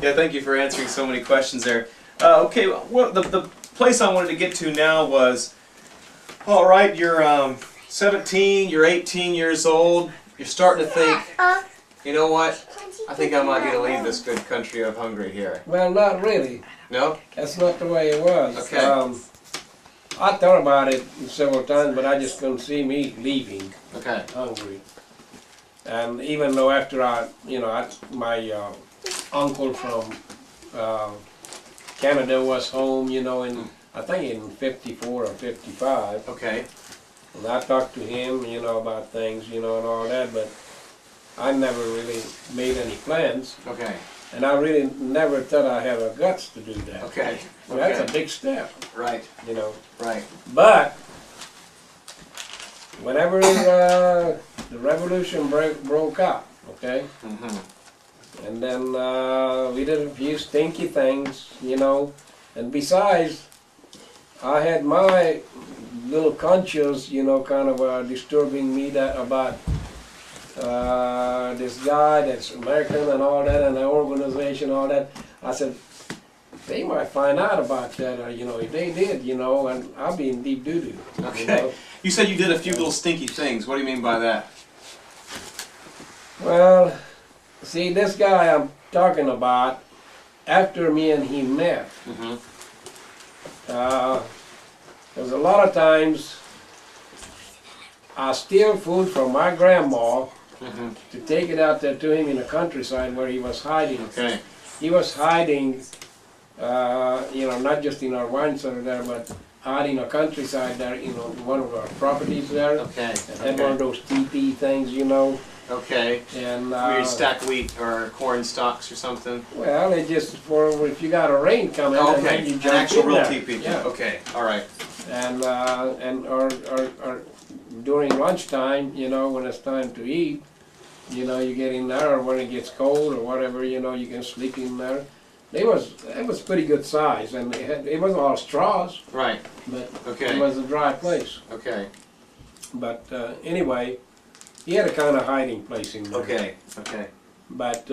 Yeah, thank you for answering so many questions there. Okay, well, the place I wanted to get to now was, all right, you're 17, you're 18 years old, you're starting to think, you know what, I think I might need to leave this good country of Hungary here. Well, not really. No? That's not the way it was. Okay. I thought about it several times, but I just couldn't see me leaving Hungary. And even though after my uncle from Canada was home, in I think in '54 or '55. Okay. And I talked to him, about things, and all that, but I never really made any plans. Okay. And I really never thought I had the guts to do that. Okay. Well, that's a big step. Right. Right. But whenever the revolution broke out, okay? Mm-hmm. And then we did a few stinky things, and besides, I had my little conscience, kind of disturbing me about this guy that's American and all that, and the organization, all that. I said, they might find out about that, or, if they did, and I'll be in deep doo-doo. Okay. You said you did a few little stinky things. What do you mean by that? Well, see, this guy I'm talking about, after me and he met, there was a lot of times I steal food from my grandma to take it out there to him in the countryside where he was hiding. Okay. He was hiding, not just in our wine cellar there, but out in the countryside there, one of our properties there. Okay. And had one of those teepee things, Okay. And weird stack wheat or corn stalks or something. Well, it just for if you got a rain coming, and then you jump an actual in real there. teepee. Yeah. Okay. All right. And or during lunchtime, when it's time to eat, you get in there, or when it gets cold or whatever, you can sleep in there. It was pretty good size, and it wasn't all straws. Right. But it was a dry place. Okay. But anyway, he had a kind of hiding place in there. Okay. Okay. But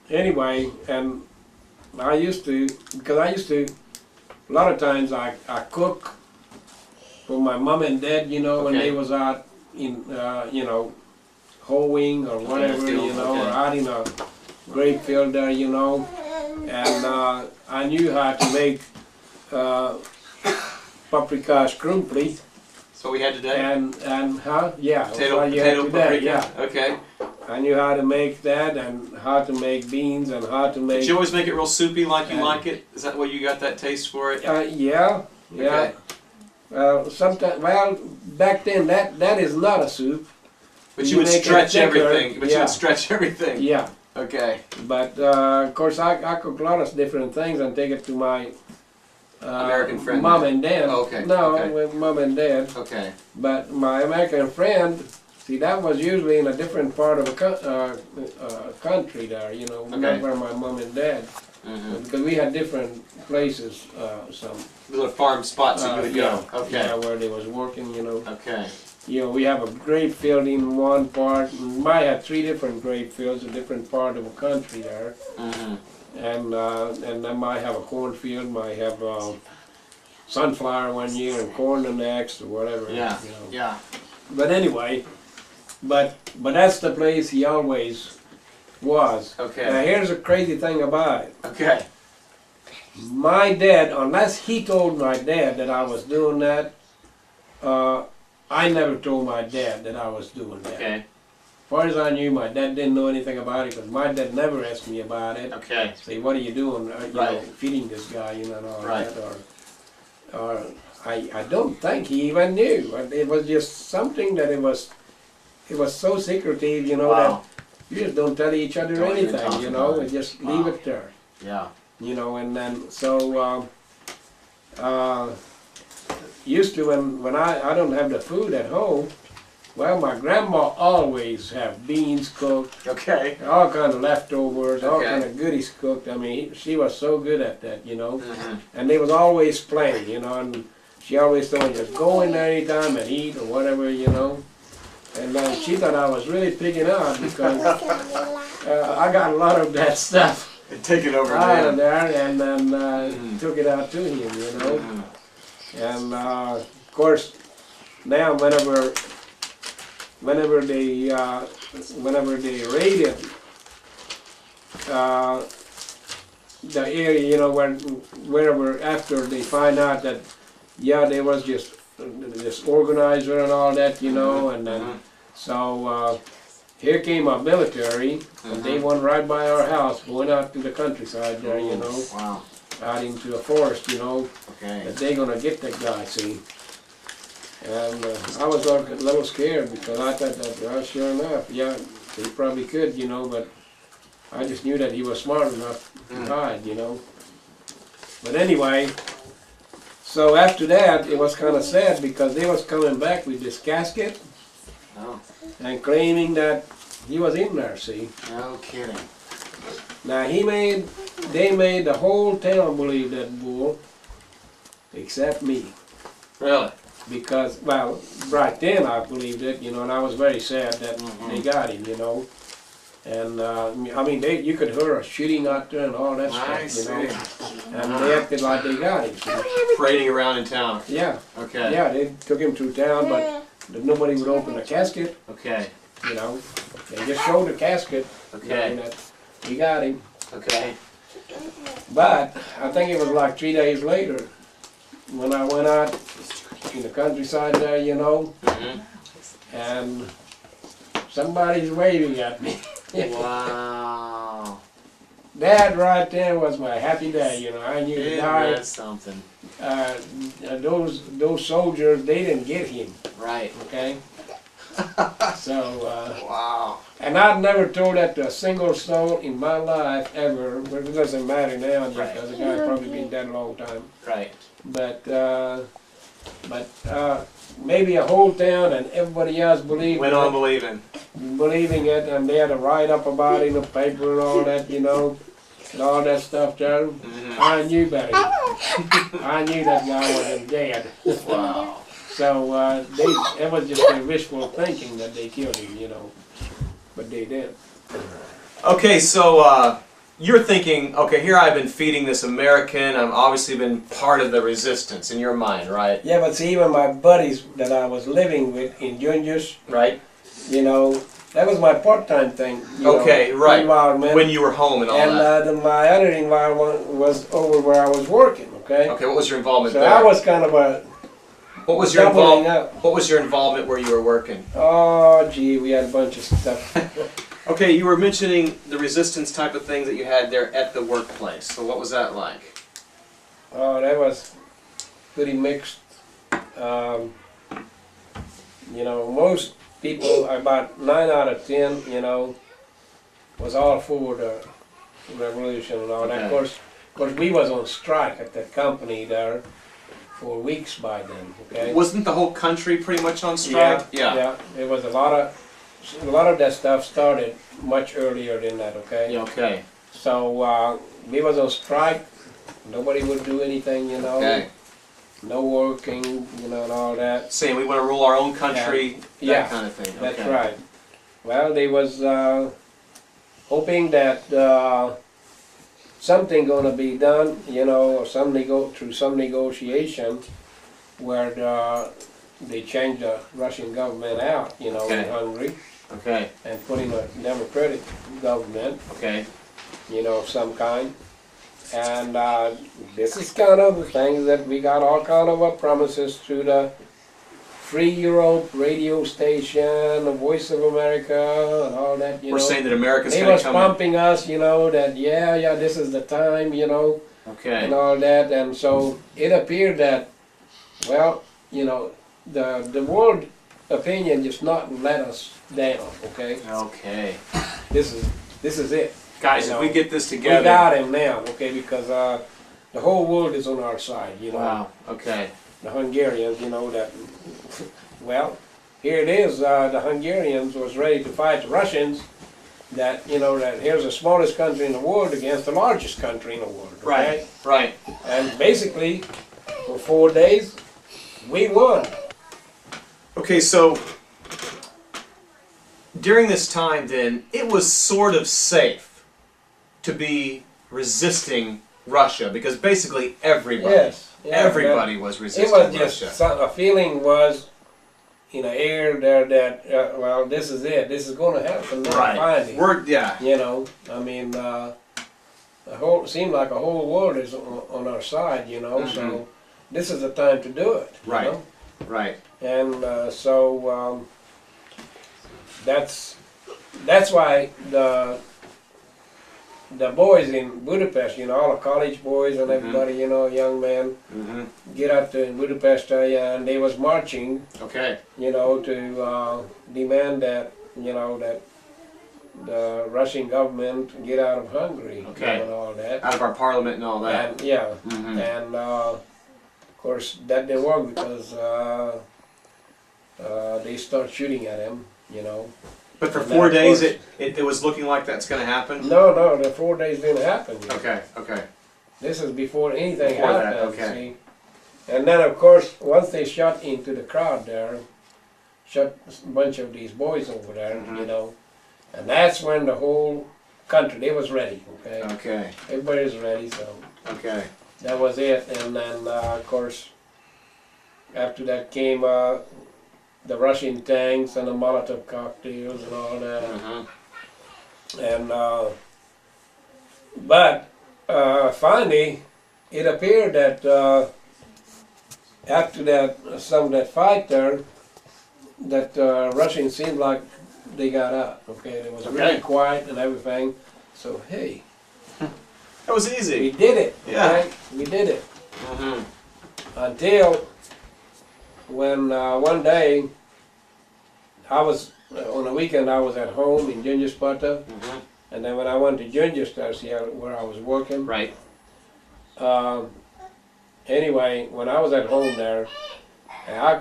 anyway, and I used to, a lot of times I cook for my mom and dad, when they was out in, hoeing or whatever, or out in a grape field there, and I knew how to make paprika skrumpli. So we had today? And yeah. Potato paprika? Yeah. Okay. I knew how to make that, and how to make beans, and how to make... Did you always make it real soupy like you like it? Is that where you got that taste for it? Yeah. Okay. Sometimes, back then that is not a soup. But you would stretch everything. But you would stretch everything. Yeah. Okay. But of course, I cook a lot of different things and take it to my American friend. mom and dad. Oh, okay. No, okay. with mom and dad. Okay. But my American friend, see, that was usually in a different part of the country there, not where my mom and dad. Because we had different places, some little farm spots that you would go. Okay. Yeah, where they was working, Okay. We have a grape field in one part. We might have 3 different grape fields in different part of the country there. And I might have a cornfield, might have sunflower one year and corn the next, or whatever. Yeah. Yeah. But anyway, but that's the place he always was. Okay. Now here's the crazy thing about it. Okay. My dad, unless he told my dad that I was doing that, I never told my dad that I was doing that. Okay. As far as I knew, my dad didn't know anything about it, because my dad never asked me about it. Okay. Say, what are you doing? Feeding this guy, and all that. Or I don't think he even knew. It was just something that it was so secretive, that you just don't tell each other anything, and just leave it there. Yeah. And then so used to when I don't have the food at home. Well, my grandma always have beans cooked. Okay. All kind of leftovers, all kind of goodies cooked. I mean, she was so good at that, And they was always plenty, and she always told me just go in there anytime and eat or whatever, And she thought I was really picking out because I got a lot of that stuff And take it over out of there. there and then took it out to him, you know. And of course, now whenever they raided the area, you know, wherever after they find out that, yeah, there was just this organizer and all that, you know, and then so here came our military, and they went right by our house, going out to the countryside there, you know, Wow. out into a forest, you know, Okay. that they're gonna get that guy, see. And I was a little scared because I thought that, well, sure enough, yeah, he probably could, you know, but I just knew that he was smart enough to hide, you know. But anyway, so after that, it was kind of sad because they was coming back with this casket Oh, and claiming that he was in there, see. no kidding. Now they made the whole town believe that bull, except me. Really? Because, well, right then I believed it, you know, and I was very sad that they got him, you know. And, I mean, you could hear us shooting out there and all that stuff, you know. And they acted like they got him, see. Parading around in town. Yeah, Okay. yeah, they took him through town, but nobody would open the casket, Okay. you know. They just showed the casket, Okay. and that we got him. Okay. But I think it was like 3 days later when I went out in the countryside there, you know, and somebody's waving at me. Wow. That right there was my happy day, you know. I knew the Isn't guy, that something? those soldiers, they didn't get him, Right. okay? So, Wow. and I've never told that to a single soul in my life ever, but it doesn't matter now Right. because the guy probably been dead a long time. Right. But maybe a whole town and everybody else believed Went on believing. believing it, and they had to write up about it in the paper and all that, you know, and all that stuff there. I knew better. I knew that guy wasn't dead. Wow. So it was just their wishful thinking that they killed him, you know, but they did. Okay, so you're thinking, okay, here I've been feeding this American. I've obviously been part of the resistance in your mind, right? Yeah, but see, even my buddies that I was living with in Juniors, Right. you know, that was my part-time thing. You Okay, know, right. environment. When you were home and all And that. then my other environment was over where I was working, okay? Okay, what was your involvement So there? I was kind of a What was your doubling up. What was your involvement where you were working? Oh, gee, we had a bunch of stuff. Okay, you were mentioning the resistance type of things that you had there at the workplace. So what was that like? Oh, that was pretty mixed. You know, most people, about 9 out of 10, you know, was all for the revolution and all that. Okay. Of course, we was on strike at that company there for weeks by then. Okay. Wasn't the whole country pretty much on strike? Yeah. It was a lot of that stuff started much earlier than that. Okay. Yeah, okay. So we was on strike. Nobody would do anything, you know. Okay. No working, you know, and all that. Saying we want to rule our own country, Yeah. that kind of thing. That's Okay. right. Well, they was hoping that something gonna be done, you know, or through some negotiation where they change the Russian government out, you know, in Okay. Hungary, Okay. and put in a democratic government, Okay. you know, of some kind. And this is kind of the things that we got all kind of promises through the Free Europe radio station, the Voice of America, and all that, you We're know. saying that America's They going was to come in. pumping us, you know, that yeah, this is the time, you know, Okay. and all that. And so it appeared that, well, you know, the world opinion just not let us down, okay? Okay. This is it. Guys, You if know, we get this We together. got him now, okay, because the whole world is on our side, you know. Wow. Okay. The Hungarians, you know, that, well, here it is, the Hungarians was ready to fight the Russians, that, you know, that here's the smallest country in the world against the largest country in the world, okay? Right. Right. And basically, for 4 days, we won. Okay, so during this time, then, it was sort of safe to be resisting Russia because basically everybody, Yes, yeah, everybody was resisting it was just Russia. a feeling was in the air there that well, this is it. This is going to happen now. Right. Finally, Yeah. you know. I mean, the whole seemed like a whole world is on our side. You know, so this is the time to do it. You Right. know? Right. And so that's why the boys in Budapest, you know, all the college boys and everybody, you know, young men, get out to Budapest area, and they was marching, Okay. you know, to demand that, you know, that the Russian government get out of Hungary, Okay. you know, and all that. Out of our parliament and all that. And, yeah, and of course that didn't work because they start shooting at him, you know. But for And 4 then, of days, course- it was looking like that's going to happen? No, the 4 days didn't happen yet. Okay, okay. This is before anything Before that, happened, okay. see. And then, of course, once they shot into the crowd there, shot a bunch of these boys over there, you know, and that's when the whole country, they was ready, okay? Okay, Everybody was ready, so okay. that was it. And then, of course, after that came the Russian tanks and the Molotov cocktails and all that. And but finally, it appeared that after that some of that fight there, that Russians seemed like they got out. Okay, it was really quiet and everything. So hey, That was we easy. did it. Yeah. Okay? We did it. Until when one day I was on the weekend, I was at home in Ginger Sparta, and then when I went to Ginger Stars here where I was working, Right. anyway, when I was at home there, I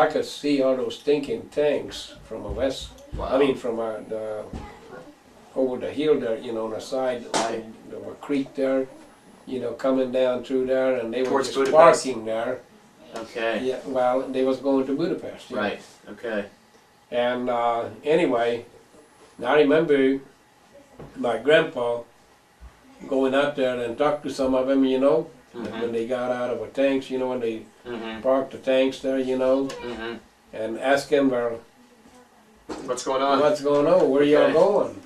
could see all those stinking tanks from the west. Wow. I mean, from the over the hill there, you know, on the side, there was a creek there, you know, coming down through there, and they were Towards just Budapest. parking there. Okay. Yeah, well, they was going to Budapest. Yeah. Right. Okay. And anyway, I remember my grandpa going out there and talk to some of them, you know, when they got out of the tanks, you know, when they parked the tanks there, you know, and ask them, well, What's going on? what's going on? Where y'all Okay. going?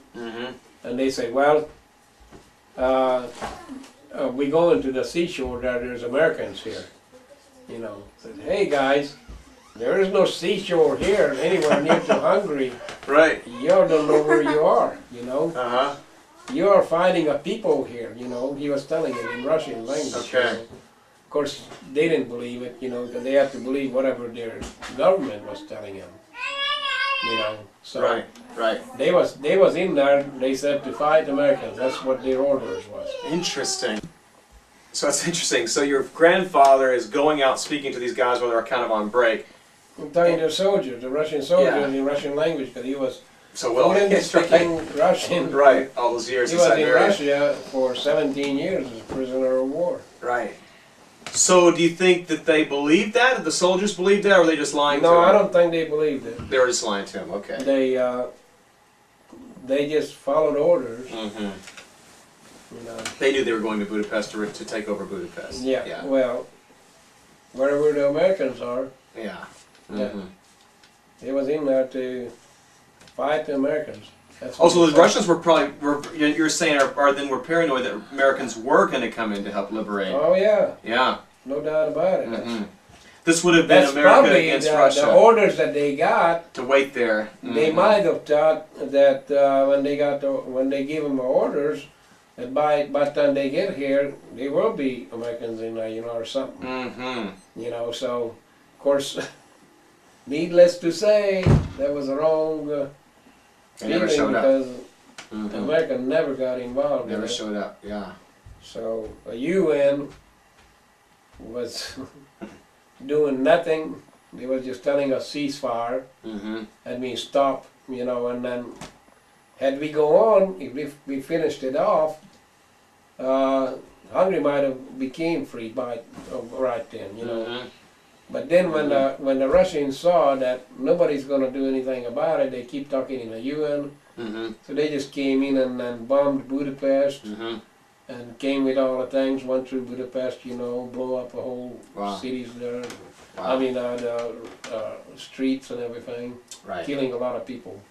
And they say, well, we going to the seashore there. There's Americans here, you know. Said, hey guys, there is no seashore here anywhere near to Hungary. Right. You don't know where you are, you know. Uh-huh. You are fighting a people here, you know. He was telling it in Russian language. Okay. You know. Of course, they didn't believe it, you know, because they had to believe whatever their government was telling them, you know. So Right. Right. they was in there. They said to fight Americans. That's what their orders was. Interesting. So that's interesting. So your grandfather is going out speaking to these guys while they're kind of on break. I'm telling the soldiers, the Russian soldiers Yeah. in Russian language, because he was So well, fluent in it's right. speaking Russian. Right. All those years He in was in Siberia. Russia for 17 years as a prisoner of war. Right. So do you think that they believed that? Did the soldiers believe that, or were they just lying to No, him? I don't think they believed it. They were just lying to him. Okay. They just followed orders, you know. They knew they were going to Budapest to take over Budapest. Yeah, Yeah. well, wherever the Americans are, Yeah. Yeah. they was in there to fight the Americans. That's what Also, they the thought. Russians were saying were paranoid that Americans were going to come in to help liberate. Oh yeah, Yeah. no doubt about it. This would have been That's America probably against the Russia orders that they got. to wait there. They might have thought that when they give them the orders, that by the time they get here, there will be Americans in there, you know, or something. You know, so of course, needless to say, that was the wrong They never feeling showed up. because America never got involved. Never in it. showed up. Yeah. So the UN was doing nothing. They was just telling us ceasefire. That means stop, you know, and then had we go on, if we finished it off, Hungary might have became free by right then, you know. But then when the Russians saw that nobody's going to do anything about it, they keep talking in the UN. So they just came in and bombed Budapest and came with all the things, went through Budapest, you know, blow up the whole cities there. I mean, the streets and everything, killing a lot of people.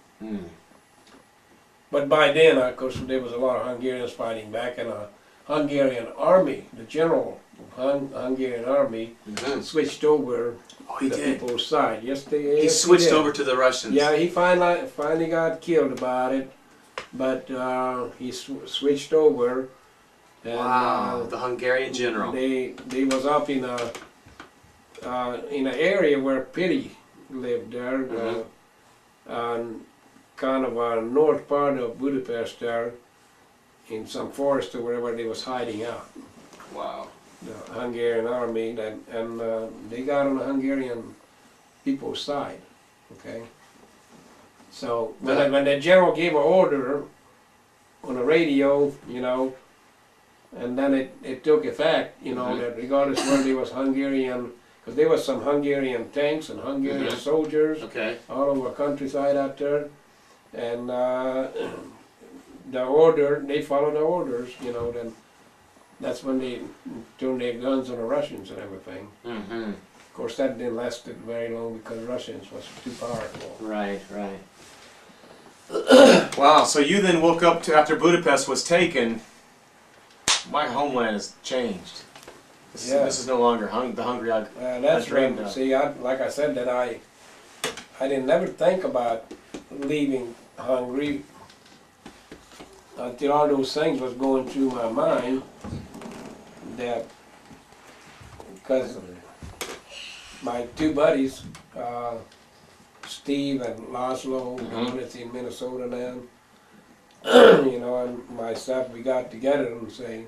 But by then, of course, there was a lot of Hungarians fighting back, and a Hungarian army, the general Hungarian army, switched over to the people's side. Yes, he switched over to the Russians. Yeah, he finally got killed about it, but he switched over. And, the Hungarian general. They was up in an area where Pity lived there, kind of north part of Budapest there, in some forest or wherever they was hiding out. Wow. The Hungarian army, and they got on the Hungarian people's side. Okay. So when the general gave an order on the radio, you know, and then it took effect, you know, that regardless whether there was Hungarian, because there was some Hungarian tanks and Hungarian soldiers all over the countryside out there, and the order, they followed the orders, you know, then that's when they turned their guns on the Russians and everything. Of course, that didn't last very long because Russians was too powerful. Right. Wow, so you then woke up to, after Budapest was taken, my homeland has changed. This is no longer the Hungary I dreamed of. See, like I said, that I didn't never think about leaving Hungary until all those things was going through my mind. That because my two buddies, Steve and Laszlo, that's in Minnesota now, you know, and myself, we got together and say,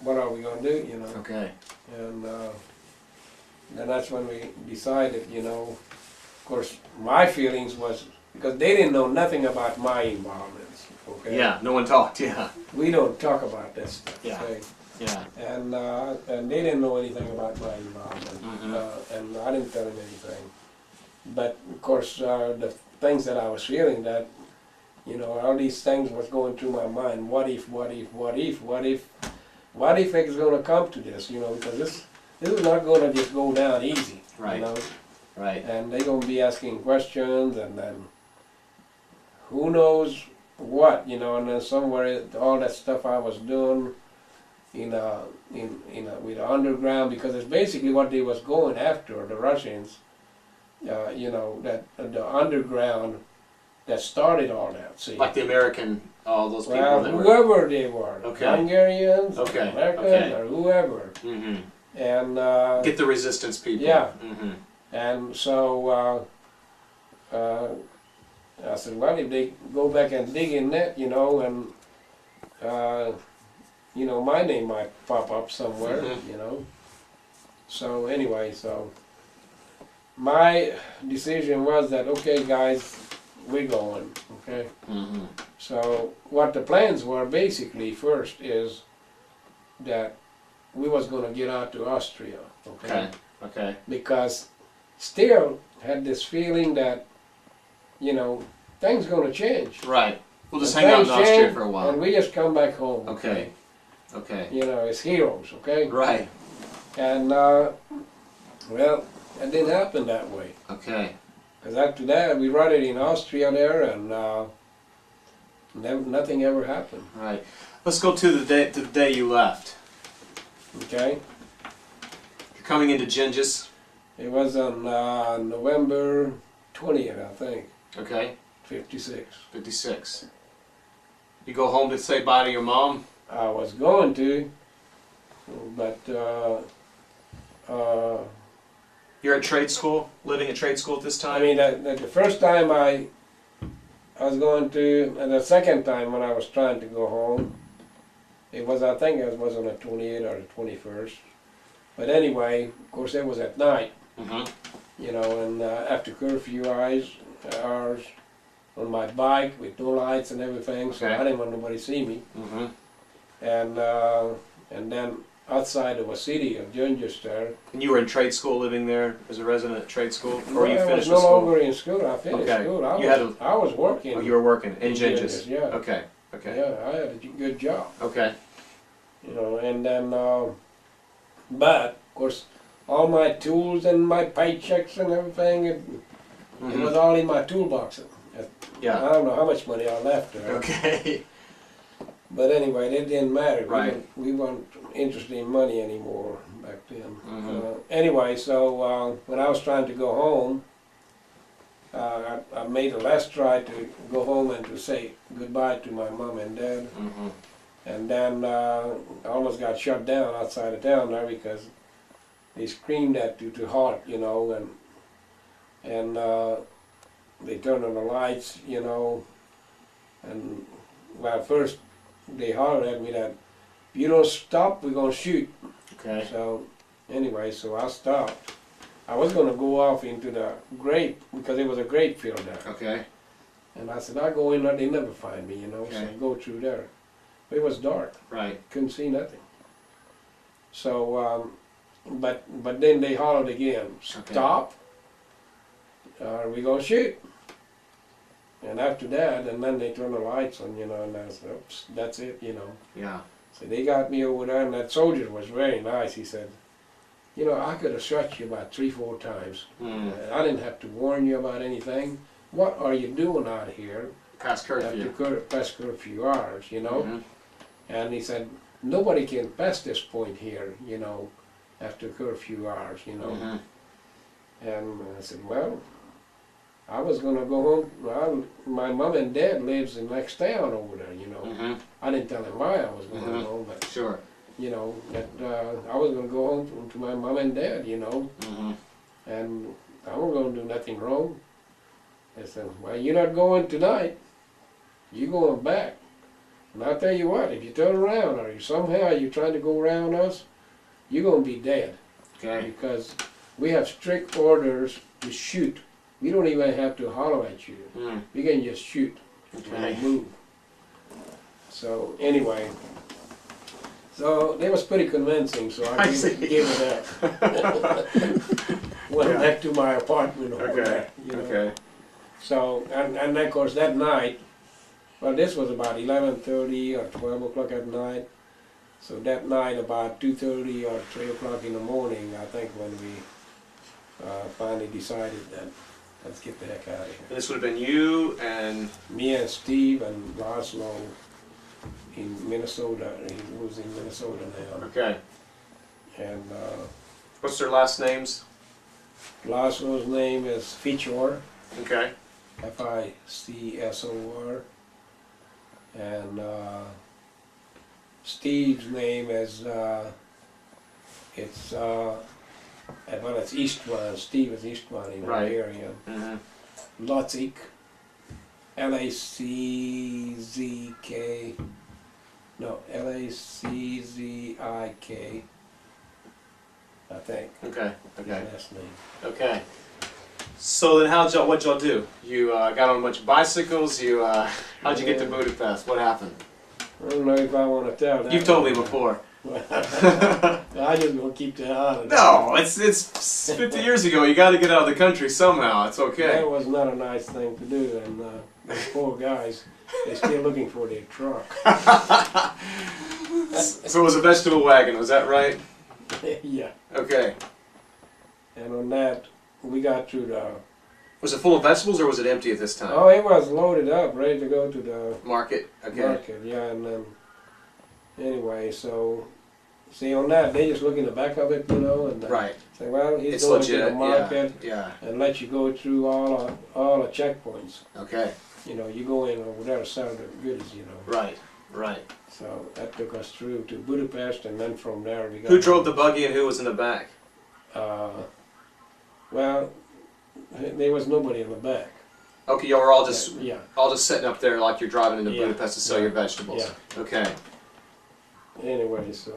what are we going to do, you know? Okay. And then that's when we decided, you know, of course, my feelings was, because they didn't know nothing about my involvements, okay? Yeah, no one talked, We don't talk about that stuff, Yeah. okay? Yeah. And they didn't know anything about my involvement, and I didn't tell them anything. But, of course, the things that I was feeling, that, you know, all these things was going through my mind. What if it's going to come to this, you know, because this is not going to just go down easy, Right. you know. Right. And they're going to be asking questions, and then who knows what, you know, and then somewhere all that stuff I was doing with the underground, because it's basically what they was going after, the Russians, you know, that the underground that started all that, see. Like the American, all those people Well, that were... whoever they were, Okay. Hungarians, Okay. Americans, or whoever. And get the resistance people. Yeah. And so I said, well, if they go back and dig in that, you know, and you know, my name might pop up somewhere, you know. So anyway, so my decision was that, okay, guys, we're going, okay. So what the plans were basically first is that we was going to get out to Austria, okay. Okay. Because still had this feeling that, you know, things going to change. Right. We'll just And hang out in things Austria change, for a while. and we just come back home. Okay. Okay. You know, as heroes, okay? Right. And, well, it didn't happen that way. Okay. Because after that, we run it in Austria there, and nothing ever happened. Right. Let's go to the day you left. Okay? You're coming into Gingis. It was on November 20th, I think. Okay. 56. 56. You go home to say bye to your mom? I was going to, but You're at trade school, living at trade school at this time? I mean, the first time I was going to, and the second time when I was trying to go home, it was, I think it was on the 28th or the 21st. But anyway, of course, it was at night, you know, and after curfew hours on my bike with no lights and everything, so I didn't want nobody to see me. And then outside of a city of Junjester. And you were in trade school, living there as a resident at trade school, or you I was finished no with school? longer in school. I finished Okay. school. I was working. Oh, you were working in Gingis. Gingis, yeah. Okay. Okay. Yeah, I had a good job. Okay. You know, and then, but of course, all my tools and my paychecks and everything, it was all in my toolbox. Yeah. I don't know how much money I left there. Okay. But anyway, it didn't matter. Right. We weren't interested in money anymore back then. Anyway, so when I was trying to go home, I made a last try to go home and to say goodbye to my mom and dad. And then I almost got shut down outside of town there because they screamed at you to halt, you know, and they turned on the lights, you know, and well, first they hollered at me that if you don't stop, we're gonna shoot. Okay. So anyway, so I stopped. I was gonna go off into the grape because it was a grape field there. Okay. And I said, I'll go in there, they never find me, you know, so Okay. I go through there. But it was dark, Right. couldn't see nothing. So, but then they hollered again, stop, or we gonna shoot. And after that, and then they turned the lights on, you know, and I said, oops, that's it, you know. Yeah. So they got me over there, and that soldier was very nice. He said, you know, I could have shot you about 3-4 times. I didn't have to warn you about anything. What are you doing out here? Past curfew. After past curfew hours, you know? And he said, nobody can pass this point here, you know, after curfew hours, you know. And I said, well, I was going to go home. Well, my mom and dad lives in the next town over there, you know. I didn't tell him why I was going to go home, but, Sure. you know, that I was going to go home to my mom and dad, you know. And I wasn't going to do nothing wrong. I said, well, you're not going tonight. You're going back. And I'll tell you what, if you turn around or somehow you're trying to go around us, you're going to be dead. Okay. Because we have strict orders to shoot. We don't even have to holler at you. We can just shoot and move. So anyway, so it was pretty convincing, so I gave it up. Went back to my apartment over there, you know. Okay. So, and of course that night, well, this was about 11:30 or 12 o'clock at night. So that night about 2:30 or 3 o'clock in the morning, I think, when we finally decided that let's get the heck out of here. And this would have been you and... Me and Steve and Laszlo in Minnesota. He was in Minnesota now. Okay. And What's their last names? Laszlo's name is Fichor. Okay. Ficsor. And Steve's name is it's Istvan. Steve is Istvan in Hungarian. Lacik, Laczk. No, Laczzik. I think. Okay. Okay. His last name. Okay. So then, what'd y'all do? You got on a bunch of bicycles. How'd you get to Budapest? What happened? I don't know if I want to tell that. You've told me before. I just gonna keep that out of it. No, it's 50 years ago. You got to get out of the country somehow. It's okay. That was not a nice thing to do, and those poor guys, they're still looking for their truck. So it was a vegetable wagon. Was that right? Yeah. Okay. And on that, we got to the... Was it full of vegetables or was it empty at this time? Oh, it was loaded up, ready to go to the Market. Okay. market. Yeah, and then anyway, so see on that they just look in the back of it, you know, and Right. say, well, he's It's going legit. to the market Yeah. and let you go through all the checkpoints. Okay. You know, you go in over there to sell the goods, you know. Right. Right. So that took us through to Budapest, and then from there we got... Who drove the buggy and who was in the back? Well, there was nobody in the back. Okay, y'all were all just Yeah. sitting up there like you're driving into Yeah. Budapest to sell your vegetables. Yeah. Okay. Anyway, so...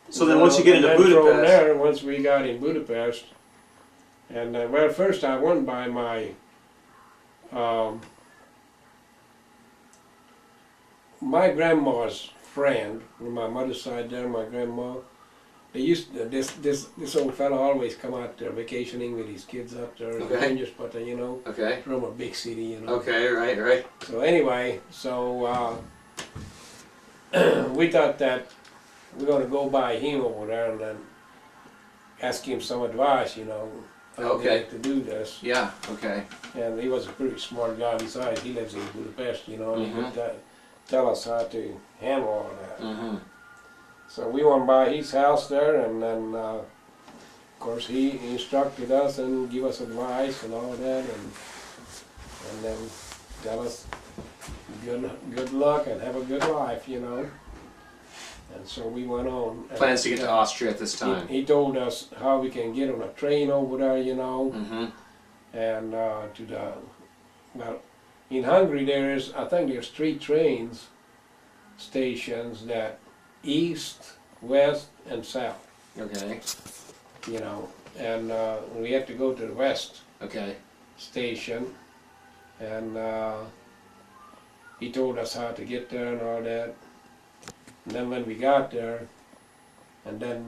So then once you get into and then Budapest... from there, once we got in Budapest, and well, first I went by my... my grandma's friend on my mother's side there, my grandma. They used this old fella always come out there vacationing with his kids out there in the Okay. Rangers, but you know, Okay. from a big city, you know. Okay, right. So anyway, we thought that we're gonna go by him over there and then ask him some advice, you know, how Okay. to do this. Yeah, okay. And he was a pretty smart guy. Besides, he lives in Budapest, you know, and he Mhm. could tell us how to handle all that. Mm-hmm. So we went by his house there, and then, of course, he instructed us and give us advice and all that, and then tell us good luck and have a good life, you know. And so we went on. And, Plans to get to Austria at this time. He told us how we can get on a train over there, you know, Mm-hmm. and well, in Hungary I think there's 3 trains stations that east, west, and south, Okay. you know, and we had to go to the west Okay. station, and he told us how to get there and all that. And then when we got there, and then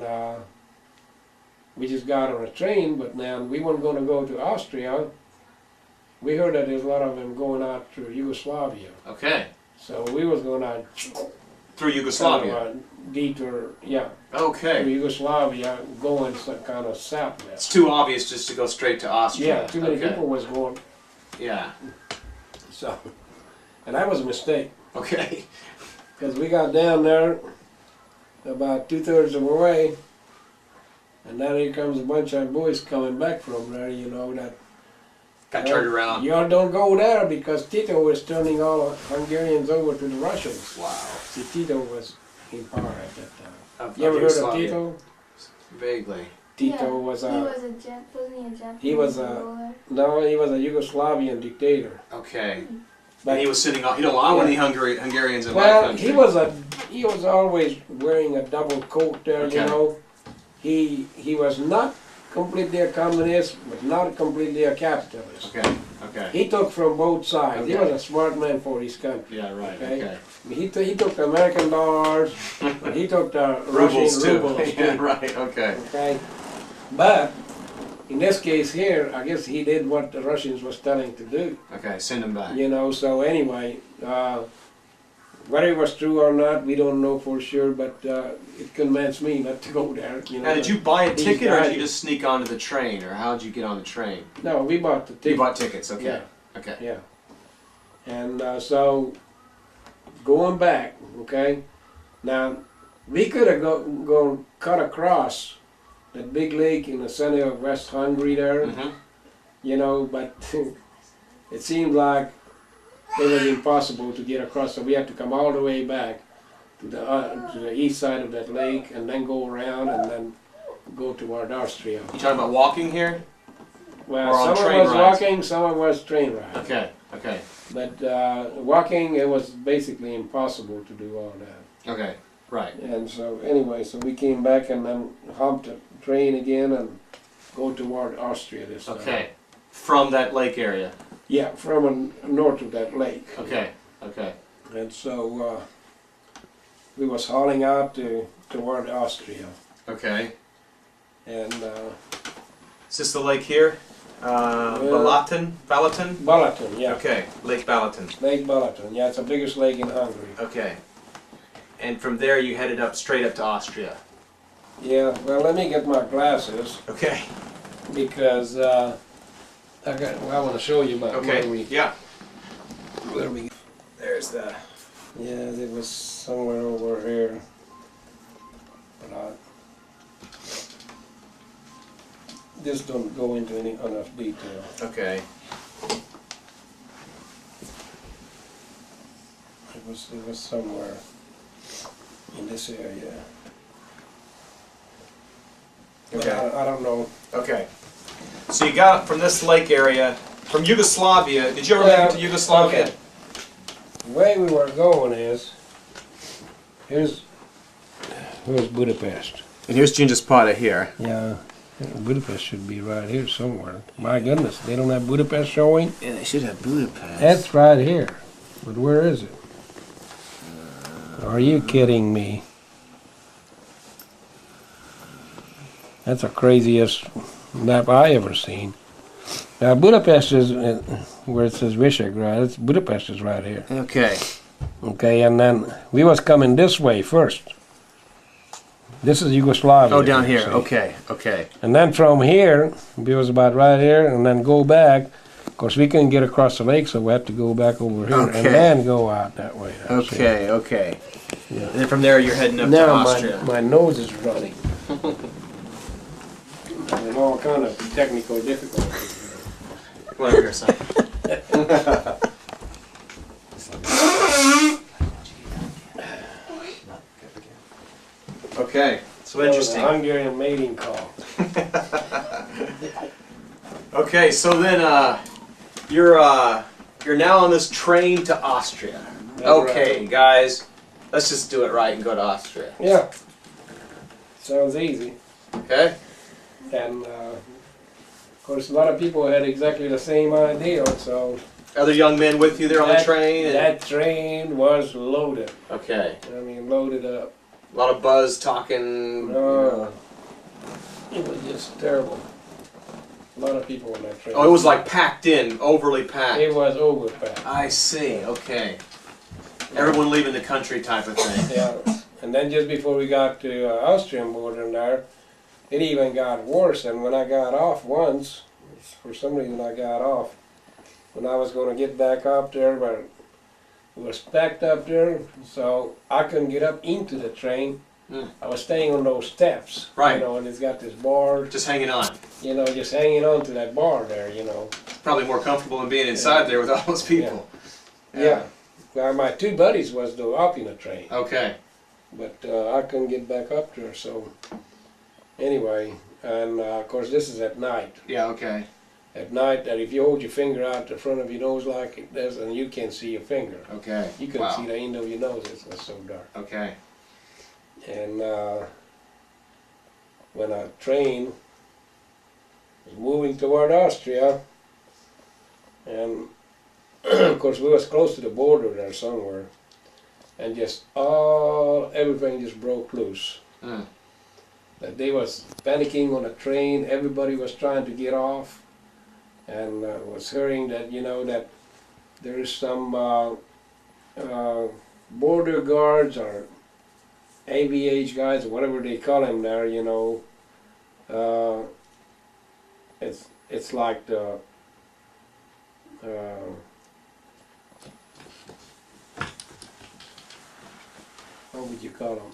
we just got on a train, but now we weren't going to go to Austria. We heard that there's a lot of them going out through Yugoslavia. Okay. So we was going to Through Yugoslavia. kind of a detour, yeah, through Okay. Yugoslavia, going some kind of southwest. It's too obvious just to go straight to Austria. Yeah, too many Okay. people was going, Yeah. so, and that was a mistake. Okay. Because we got down there about 2/3 of the way, and now here comes a bunch of boys coming back from there, you know, that Got turned around. you don't go there because Tito was turning all Hungarians over to the Russians. Wow. See, Tito was in power at that time. Of You ever heard of Yugoslavia. Tito? Vaguely. Tito was he a, was a Japanese he was a- ruler. no, he was a Yugoslavian dictator. Okay. But And he was sitting on, he don't want any Hungarians in my well, country. he was always wearing a double coat there, Okay. you know. He was not completely a communist, but not completely a capitalist. Okay. Okay. He took from both sides. He Okay. was a smart man for his country. Yeah, right. Okay. Okay. He took the American dollars, and he took the Russian Rubles too. rubles Yeah, too. right. Okay. Okay, but in this case here, I guess he did what the Russians was telling to do. Okay. Send him back. You know, so anyway, whether it was true or not, we don't know for sure, but it convinced me not to go there. You know, Now, did you buy a these ticket or guys- did you just sneak onto the train, or how did you get on the train? No, we bought the You ticket. bought tickets. Okay. Yeah. Okay. Yeah. And so, going back, okay, now, we could have gone cut across that big lake in the center of West Hungary there, Mm-hmm. you know, but it seemed like it was impossible to get across, so we had to come all the way back to the east side of that lake and then go around and then go toward Austria. You talking about walking here? Well, Or on some of train us rides? walking, some of us train riding. Okay. Okay. But walking, it was basically impossible to do all that. Okay. Right. And so anyway, so we came back and then hopped a train again and go toward Austria this time. Okay. From that lake area. Yeah, from north of that lake. Okay. Okay. And so we was hauling out toward Austria. Okay. And Is this the lake here? Balaton? Balaton? Balaton, yeah. Okay. Lake Balaton. Lake Balaton, yeah, it's the biggest lake in Hungary. Okay. And from there you headed up straight up to Austria. Yeah, well, let me get my glasses Okay. because I want to show you about Okay. Yeah. where we. There's the. Yeah, it was somewhere over here. But just don't go into any enough detail. Okay. It was somewhere in this area. But Okay. I don't know. Okay. So you got from this lake area, from Yugoslavia. Did you ever make it to Yugoslavia? Okay. The way we were going is here's Budapest. And here's Gingispata here. Yeah, Budapest should be right here somewhere. My goodness, they don't have Budapest showing? Yeah, they should have Budapest. That's right here. But where is it? Are you kidding me? That's the craziest map I ever seen. Now Budapest is where it says Visegrad. It's Budapest is right here. Okay. Okay, and then we was coming this way first. This is Yugoslavia. Oh, down you here. see. Okay. Okay. And then from here, we was about right here, and then go back. Of course, we couldn't get across the lake, so we had to go back over here Okay. and then go out that way. That's it. Okay. Okay. Yeah. And then from there, you're heading up to Now Austria. my nose is running. And all kind of technical difficulties. Come on over here, son. Okay. So interesting. Hungarian mating call. Okay. So then, you're now on this train to Austria. That's Okay, right. guys. Let's just do it right and go to Austria. Yeah. Sounds easy. Okay. And of course, a lot of people had exactly the same idea. So Other young men with you there on the train? And, that train was loaded. okay. I mean, loaded up. A lot of buzz talking. It was just terrible. A lot of people on that train. Oh, it was like packed in, overly packed. It was overpacked. I see. Okay. Everyone leaving the country type of thing. Yeah. And then just before we got to Austrian border there, it even got worse. And when I got off once, for some reason I got off, when I was going to get back up there, but it was packed up there, so I couldn't get up into the train. Mm. I was staying on those steps, Right. you know, and it's got this bar, Just hanging on. you know, just hanging on to that bar there, you know. Probably more comfortable than being inside there with all those people. Yeah. Now my two buddies was though up in the train, Okay. but I couldn't get back up there, so anyway, and of course this is at night. Yeah, okay. At night, that if you hold your finger out the front of your nose like this, and you can't see your finger. Okay. You can Wow. see the end of your nose, it's so dark. Okay. And when a train was moving toward Austria, and of course we was close to the border there somewhere, and just everything just broke loose. Mm. That they was panicking on a train, everybody was trying to get off, and was hearing that, you know, that there is some border guards or ABH guys or whatever they call them there, you know. It's like the what would you call them?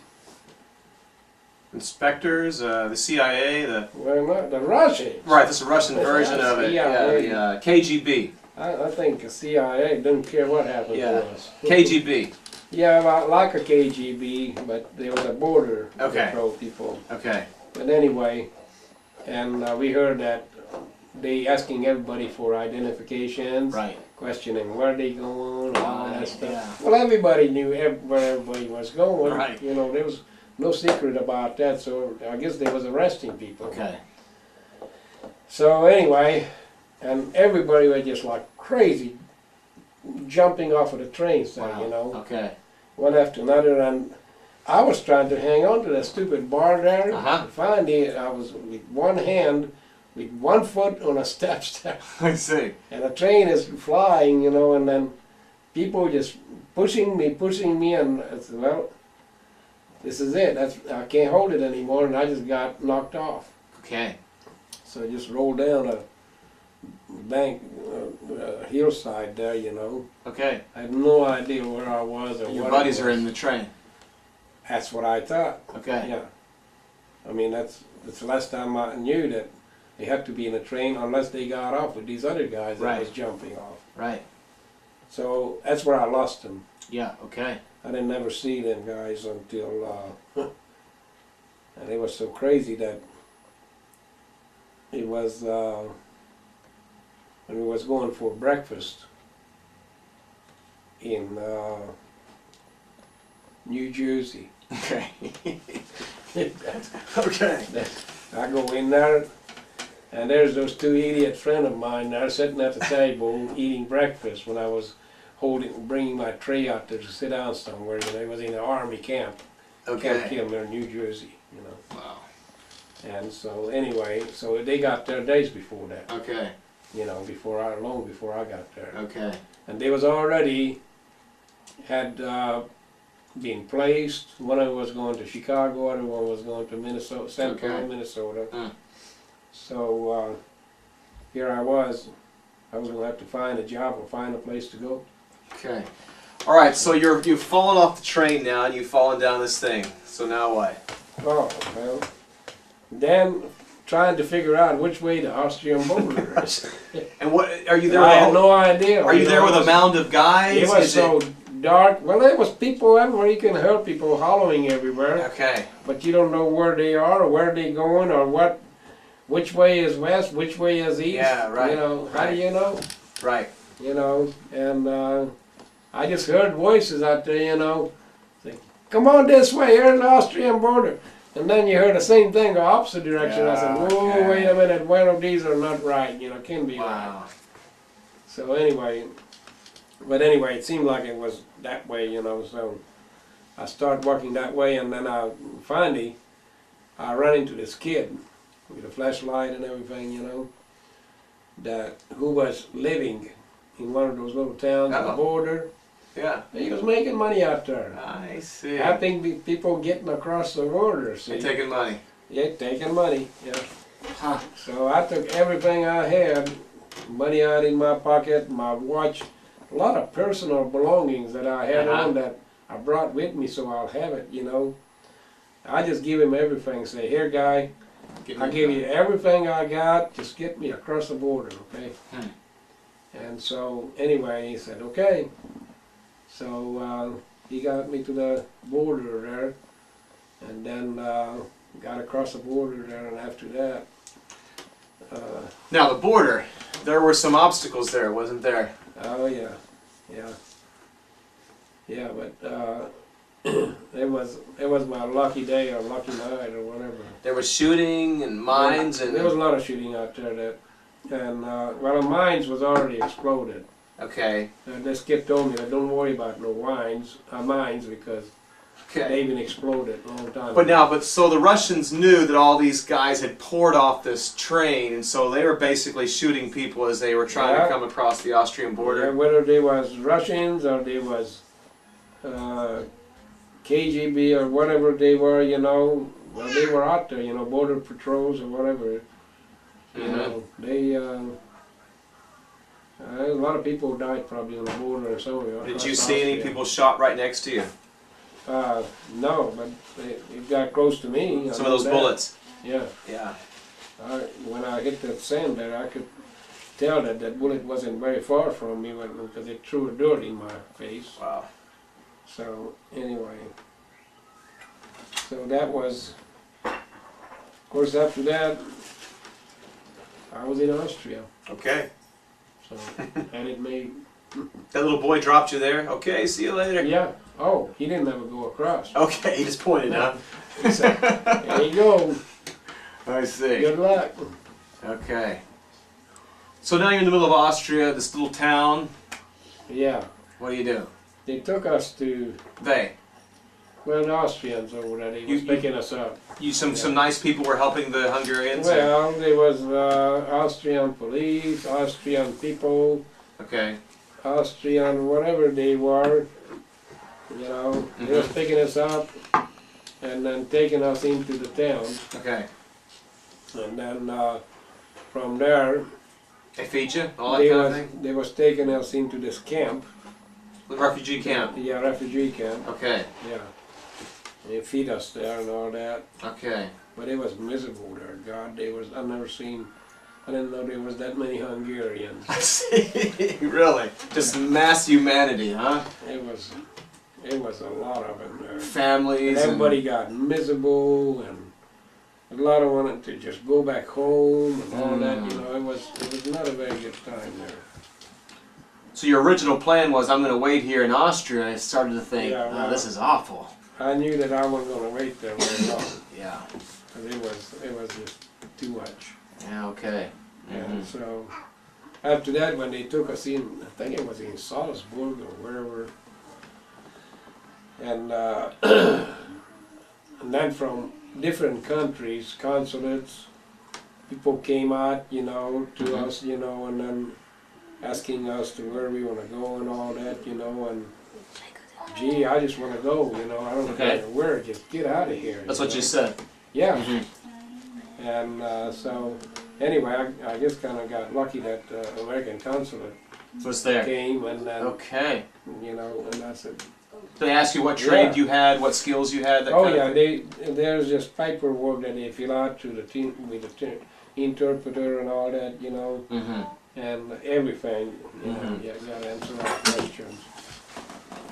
Inspectors, the CIA, the... Well, not the Russians. Right, this is a Russian That's version of it. Yeah, CIA. the KGB. I think the CIA didn't care what happened Yeah. to us. KGB. Yeah, like a KGB, but they were the border Okay. patrol people. Okay. But anyway, and we heard that they asking everybody for identifications, Right. questioning where they going, all that Right, stuff. yeah. Well, everybody knew where everybody was going. Right. You know, there was no secret about that, so I guess they was arresting people. Okay. So anyway, and everybody was just like crazy, jumping off of the trains there, Wow. you know, Okay. one after another, and I was trying to hang on to that stupid bar there. Uh-huh. Finally, I was with one hand, with one foot on a step, I see. and the train is flying, you know, and then people just pushing me, and I said, well, this is it. I can't hold it anymore, and I just got knocked off. Okay. So I just rolled down a bank, hillside there, you know. Okay. I had no idea where I was or Your what buddies it are was. in the train. That's what I thought. Okay. Yeah. I mean, that's the last time I knew that they had to be in a train unless they got off with these other guys that Right. was jumping off. Right. So that's where I lost them. Yeah. Okay. I didn't never see them guys until, and it was so crazy that it was, when we was going for breakfast in New Jersey. Okay. Okay. I go in there, and there's those two idiot friends of mine there sitting at the table eating breakfast when I was bringing my tray out there to sit down somewhere. You know, it was in an army camp. Camp Okay. Kilmer, New Jersey. You know. Wow. And so anyway, so they got there days before that. Okay. You know, long before I got there. Okay. And they was already had been placed. One of them was going to Chicago, other one was going to Minnesota, Central Okay. Minnesota. Hmm. So here I was going to have to find a job or find a place to go. Okay. All right. So you've fallen off the train now, and you've fallen down this thing. So now what? Oh, well, then trying to figure out which way the Austrian border is. And what are you there? I with had all- no idea. Are you there with a mound of guys? It was Is so dark. Well, there was people everywhere. You can hear people hollering everywhere, Okay. but you don't know where they are, or where they going, or which way is west, which way is east. Yeah, right, You know, how do right. you know? Right. You know, and I just heard voices out there, you know, say, "Come on this way, here's the Austrian border." And then you heard the same thing, the opposite direction. I said, Yeah, "Whoa, okay. wait a minute, one of these are not right, you know, can't be right." Wow. So anyway, but anyway, it seemed like it was that way, you know, so I started walking that way, and then finally, I ran into this kid with a flashlight and everything, you know, who was living in one of those little towns on the Uh-oh. border. Yeah. He was making money out there. I see. Helping the people getting across the border, see. They're taking money. Yeah, taking money, yeah. Huh. So I took everything I had, money out in my pocket, my watch, a lot of personal belongings that I had Uh-huh. on that I brought with me so I'll have it, you know. I just give him everything, say, "Here, guy, I give you everything I got, just get me across the border, okay?" Hmm. And so, anyway, he said, "Okay." So he got me to the border there, and then got across the border there, and after that, Now the border, there were some obstacles there, wasn't there? oh yeah, but it was my lucky day or lucky night or whatever. There was shooting and mines and. There was a lot of shooting out there and well, the mines was already exploded. Okay. And this kid told me that don't worry about no mines because Okay. they've been exploded a long time But ago. so the Russians knew that all these guys had poured off this train, and so they were basically shooting people as they were trying Yeah. to come across the Austrian Yeah, border. whether they was Russians or they was KGB or whatever they were, you know, well, they were out there, you know, border patrols or whatever. You Mhm. know, they a lot of people died probably on the border or somewhere. Did you see any people shot right next to you? No, but it got close to me. Some of those bullets. Yeah. Yeah. When I hit that sand there, I could tell that bullet wasn't very far from me because it threw dirt in my face. Wow. So anyway, so that was, of course, after that, I was in Austria. Okay. So, and it made, That little boy dropped you there. Okay. See you later. yeah. Oh, he didn't ever go across. Okay. He just pointed, huh? He said, "There you go. I see. Good luck." Okay. So now you're in the middle of Austria, this little town. Yeah. What do you do? They took us to, They. well, the Austrians over there. They was You- picking us up. Some nice people were helping the Hungarians. Well, there was Austrian police, Austrian people, Okay. Austrian whatever they were. You know, they was picking us up and then taking us into the town. Okay. And then from there, They feed you, all that kind of thing. they was taking us into this camp. The refugee camp. Yeah, refugee camp. Okay. Yeah. They feed us there and all that. Okay. But it was miserable there. God, I didn't know there was that many Hungarians. I see. Really? Just mass humanity, huh? It was a lot of them there. Families. And everybody got miserable, and a lot of wanted to just go back home and all that. You know, it was not a very good time there. So your original plan was, I'm going to wait here in Austria. I started to think, Yeah, oh, well- this is awful. I knew that I wasn't going to wait there very long Yeah. because it was just too much. Yeah. Okay. And so after that, when they took us in, I think it was in Salzburg or wherever, and and then from different countries, consulates, people came out, you know, to us, you know, and then asking us to where we want to go and all that, you know, and gee, I just want to go, you know, I don't care where, just get out of here. That's what you said. Yeah. And so, anyway, I just kind of got lucky that American consulate Was there? came, and then, Okay. you know, and I said, They ask you what trade you had, what skills you had, that oh kind yeah, of thing? there's just paperwork that they fill out to the team, with the interpreter and all that, you know, and everything, you know, you got to answer all the questions.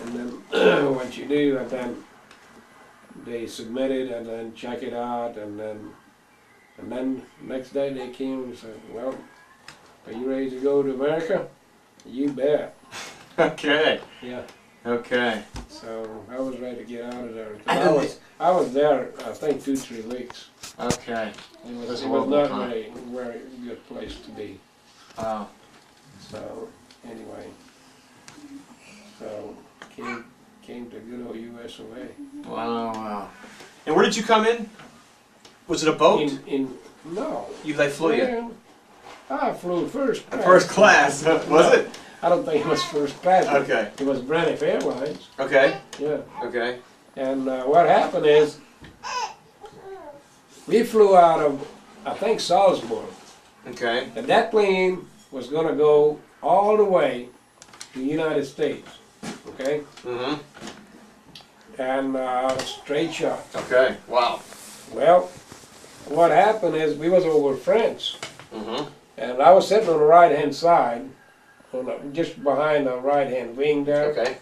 And then once you do, and then they submit it and then check it out, and then next day they came and said, well, are you ready to go to America? You bet. Okay. Yeah. Okay. So I was ready to get out of there. I was there, I think, 2-3 weeks. Okay. It was not really a very good place to be. Wow. So anyway, so came to good old US of A. Wow, wow. And where did you come in? Was it a boat? No. They flew you? I flew first class. First class, was it? I don't think it was first class. Okay. It was Braniff Airlines. Okay. Yeah. Okay. And what happened is, we flew out of, I think, Salzburg. Okay. And that plane was going to go all the way to the United States. Okay? And straight shot. Okay. Wow. Well, what happened is we was over France. And I was sitting on the right-hand side, just behind the right-hand wing there. Okay.